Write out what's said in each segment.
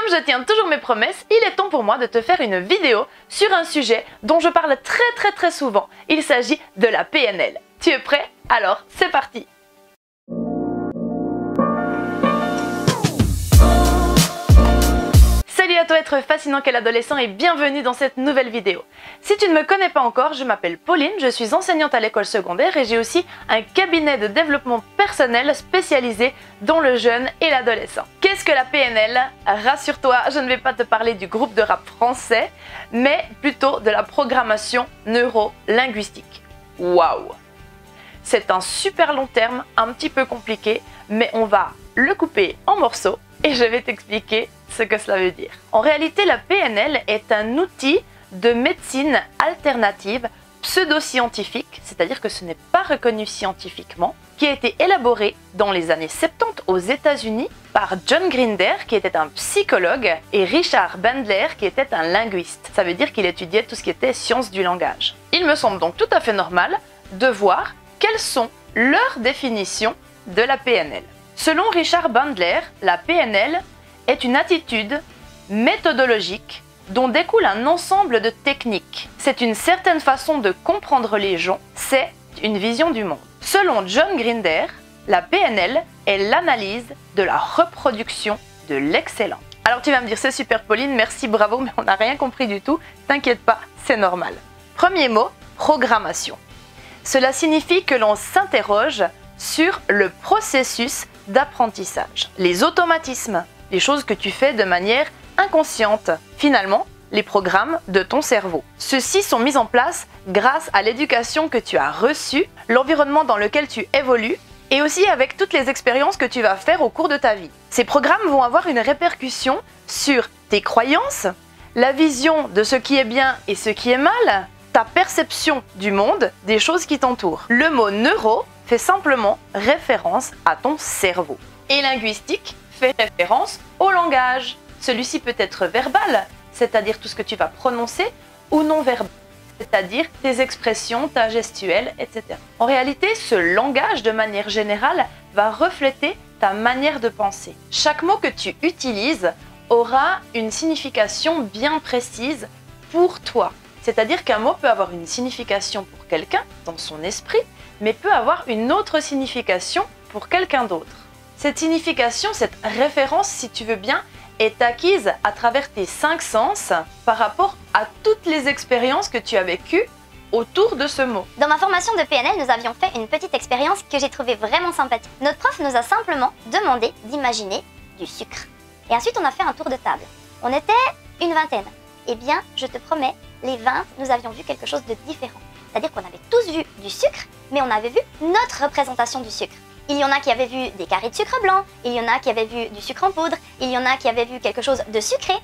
Comme je tiens toujours mes promesses, il est temps pour moi de te faire une vidéo sur un sujet dont je parle très souvent. Il s'agit de la PNL. Tu es prêt? Alors, c'est parti! Salut à toi être fascinant qu'est l'adolescent et bienvenue dans cette nouvelle vidéo. Si tu ne me connais pas encore, je m'appelle Pauline, je suis enseignante à l'école secondaire et j'ai aussi un cabinet de développement personnel spécialisé dans le jeune et l'adolescent. Qu'est-ce que la PNL? Rassure-toi, je ne vais pas te parler du groupe de rap français, mais plutôt de la programmation neuro-linguistique. Waouh! C'est un super long terme, un petit peu compliqué, mais on va le couper en morceaux et je vais t'expliquer ce que cela veut dire. En réalité, la PNL est un outil de médecine alternative pseudo-scientifique, c'est-à-dire que ce n'est pas reconnu scientifiquement, qui a été élaboré dans les années 70 aux États-Unis par John Grinder, qui était un psychologue, et Richard Bandler, qui était un linguiste. Ça veut dire qu'il étudiait tout ce qui était sciences du langage. Il me semble donc tout à fait normal de voir quelles sont leurs définitions de la PNL. Selon Richard Bandler, la PNL est une attitude méthodologique dont découle un ensemble de techniques. C'est une certaine façon de comprendre les gens, c'est une vision du monde. Selon John Grinder, la PNL est l'analyse de la reproduction de l'excellent. Alors tu vas me dire, c'est super Pauline, merci, bravo, mais on n'a rien compris du tout, t'inquiète pas, c'est normal. Premier mot, programmation. Cela signifie que l'on s'interroge sur le processus d'apprentissage, les automatismes, les choses que tu fais de manière inconsciente, finalement, les programmes de ton cerveau. Ceux-ci sont mis en place grâce à l'éducation que tu as reçue, l'environnement dans lequel tu évolues et aussi avec toutes les expériences que tu vas faire au cours de ta vie. Ces programmes vont avoir une répercussion sur tes croyances, la vision de ce qui est bien et ce qui est mal, ta perception du monde, des choses qui t'entourent. Le mot neuro fait simplement référence à ton cerveau. Et linguistique fait référence au langage. Celui-ci peut être verbal, c'est-à-dire tout ce que tu vas prononcer, ou non verbal, c'est-à-dire tes expressions, ta gestuelle, etc. En réalité, ce langage, de manière générale, va refléter ta manière de penser. Chaque mot que tu utilises aura une signification bien précise pour toi. C'est-à-dire qu'un mot peut avoir une signification pour quelqu'un, dans son esprit, mais peut avoir une autre signification pour quelqu'un d'autre. Cette signification, cette référence, si tu veux bien, est acquise à travers tes 5 sens par rapport à toutes les expériences que tu as vécues autour de ce mot. Dans ma formation de PNL, nous avions fait une petite expérience que j'ai trouvée vraiment sympathique. Notre prof nous a simplement demandé d'imaginer du sucre. Et ensuite, on a fait un tour de table. On était une vingtaine. Eh bien, je te promets, les 20, nous avions vu quelque chose de différent. C'est-à-dire qu'on avait tous vu du sucre, mais on avait vu notre représentation du sucre. Il y en a qui avaient vu des carrés de sucre blanc, il y en a qui avaient vu du sucre en poudre, il y en a qui avaient vu quelque chose de sucré.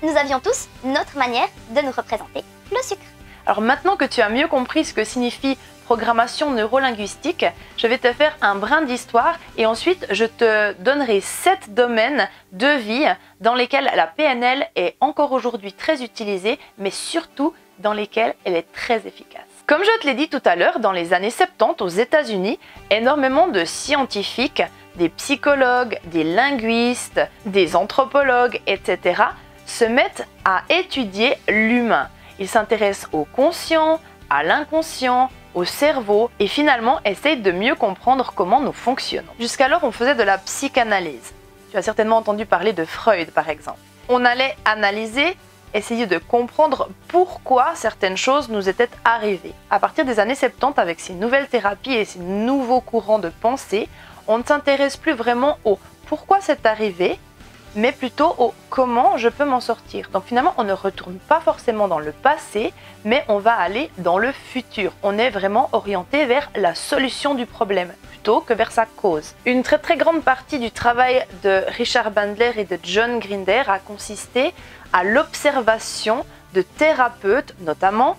Nous avions tous notre manière de nous représenter le sucre. Alors maintenant que tu as mieux compris ce que signifie programmation neurolinguistique, je vais te faire un brin d'histoire et ensuite je te donnerai 7 domaines de vie dans lesquels la PNL est encore aujourd'hui très utilisée, mais surtout dans lesquels elle est très efficace. Comme je te l'ai dit tout à l'heure, dans les années 70 aux États-Unis, énormément de scientifiques, des psychologues, des linguistes, des anthropologues, etc. se mettent à étudier l'humain. Ils s'intéressent au conscient, à l'inconscient, au cerveau et finalement essayent de mieux comprendre comment nous fonctionnons. Jusqu'alors, on faisait de la psychanalyse. Tu as certainement entendu parler de Freud, par exemple. On allait analyser, essayer de comprendre pourquoi certaines choses nous étaient arrivées. À partir des années 70, avec ces nouvelles thérapies et ces nouveaux courants de pensée, on ne s'intéresse plus vraiment au pourquoi c'est arrivé, mais plutôt au comment je peux m'en sortir. Donc finalement, on ne retourne pas forcément dans le passé, mais on va aller dans le futur. On est vraiment orienté vers la solution du problème, plutôt que vers sa cause. Une très grande partie du travail de Richard Bandler et de John Grinder a consisté à l'observation de thérapeutes, notamment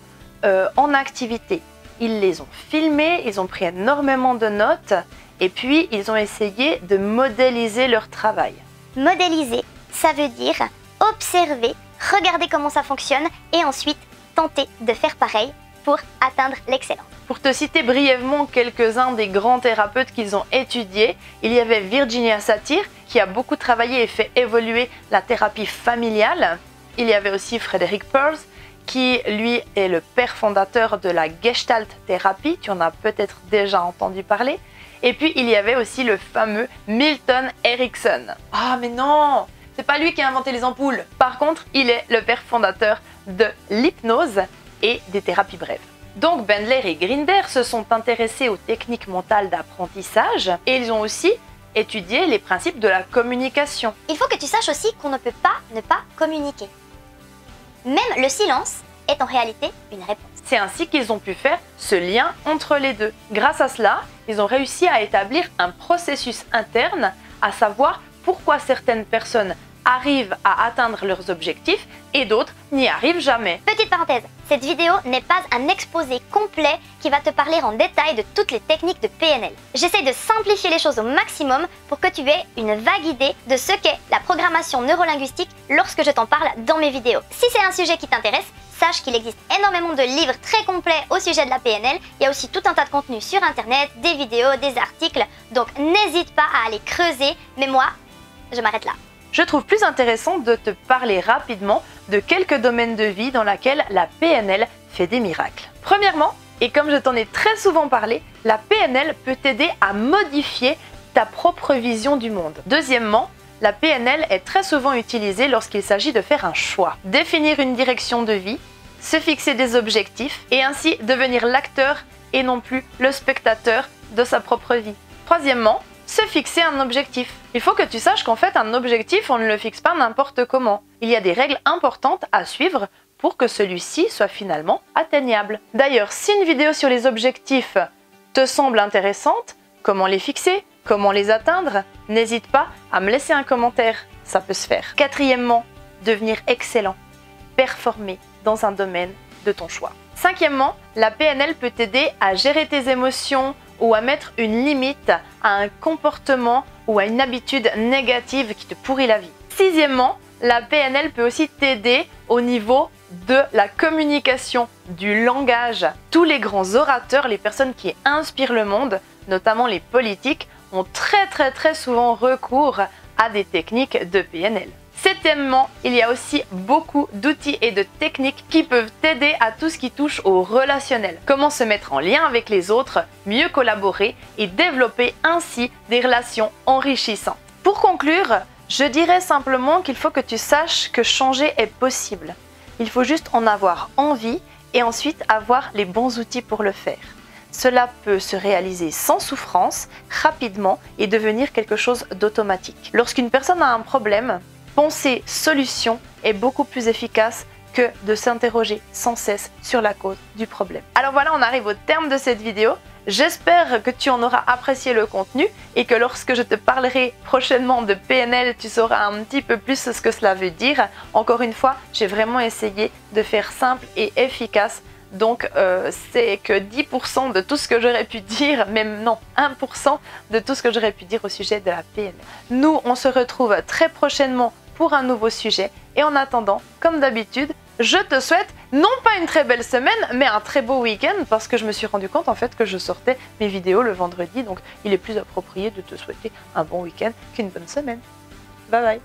en activité. Ils les ont filmés, ils ont pris énormément de notes, et puis ils ont essayé de modéliser leur travail. Modéliser, ça veut dire observer, regarder comment ça fonctionne et ensuite tenter de faire pareil pour atteindre l'excellence. Pour te citer brièvement quelques-uns des grands thérapeutes qu'ils ont étudiés, il y avait Virginia Satir qui a beaucoup travaillé et fait évoluer la thérapie familiale. Il y avait aussi Frederick Perls qui, lui, est le père fondateur de la Gestalt thérapie. Tu en as peut-être déjà entendu parler. Et puis, il y avait aussi le fameux Milton Erickson. Ah, mais non! C'est pas lui qui a inventé les ampoules. Par contre, il est le père fondateur de l'hypnose et des thérapies brèves. Donc, Bandler et Grinder se sont intéressés aux techniques mentales d'apprentissage et ils ont aussi étudié les principes de la communication. Il faut que tu saches aussi qu'on ne peut pas ne pas communiquer. Même le silence est en réalité une réponse. C'est ainsi qu'ils ont pu faire ce lien entre les deux. Grâce à cela, ils ont réussi à établir un processus interne, à savoir pourquoi certaines personnes arrivent à atteindre leurs objectifs et d'autres n'y arrivent jamais. Petite parenthèse, cette vidéo n'est pas un exposé complet qui va te parler en détail de toutes les techniques de PNL. J'essaie de simplifier les choses au maximum pour que tu aies une vague idée de ce qu'est la programmation neurolinguistique lorsque je t'en parle dans mes vidéos. Si c'est un sujet qui t'intéresse, sache qu'il existe énormément de livres très complets au sujet de la PNL. Il y a aussi tout un tas de contenus sur internet, des vidéos, des articles, donc n'hésite pas à aller creuser, mais moi, je m'arrête là. Je trouve plus intéressant de te parler rapidement de quelques domaines de vie dans lesquels la PNL fait des miracles. Premièrement, et comme je t'en ai très souvent parlé, la PNL peut t'aider à modifier ta propre vision du monde. Deuxièmement, la PNL est très souvent utilisée lorsqu'il s'agit de faire un choix, définir une direction de vie, se fixer des objectifs et ainsi devenir l'acteur et non plus le spectateur de sa propre vie. Troisièmement, se fixer un objectif. Il faut que tu saches qu'en fait, un objectif, on ne le fixe pas n'importe comment. Il y a des règles importantes à suivre pour que celui-ci soit finalement atteignable. D'ailleurs, si une vidéo sur les objectifs te semble intéressante, comment les fixer, comment les atteindre, n'hésite pas à me laisser un commentaire, ça peut se faire. Quatrièmement, devenir excellent, performer dans un domaine de ton choix. Cinquièmement, la PNL peut t'aider à gérer tes émotions ou à mettre une limite à un comportement ou à une habitude négative qui te pourrit la vie. Sixièmement, la PNL peut aussi t'aider au niveau de la communication, du langage. Tous les grands orateurs, les personnes qui inspirent le monde, notamment les politiques, ont très souvent recours à des techniques de PNL. Septièmement, il y a aussi beaucoup d'outils et de techniques qui peuvent t'aider à tout ce qui touche au relationnel. Comment se mettre en lien avec les autres, mieux collaborer et développer ainsi des relations enrichissantes. Pour conclure, je dirais simplement qu'il faut que tu saches que changer est possible. Il faut juste en avoir envie et ensuite avoir les bons outils pour le faire. Cela peut se réaliser sans souffrance, rapidement et devenir quelque chose d'automatique. Lorsqu'une personne a un problème, penser solution est beaucoup plus efficace que de s'interroger sans cesse sur la cause du problème. Alors voilà, on arrive au terme de cette vidéo. J'espère que tu en auras apprécié le contenu et que lorsque je te parlerai prochainement de PNL, tu sauras un petit peu plus ce que cela veut dire. Encore une fois, j'ai vraiment essayé de faire simple et efficace. Donc c'est que 10% de tout ce que j'aurais pu dire, même non, 1% de tout ce que j'aurais pu dire au sujet de la PNL. Nous, on se retrouve très prochainement pour un nouveau sujet. Et en attendant, comme d'habitude, je te souhaite non pas une très belle semaine, mais un très beau week-end parce que je me suis rendu compte en fait que je sortais mes vidéos le vendredi. Donc il est plus approprié de te souhaiter un bon week-end qu'une bonne semaine. Bye bye!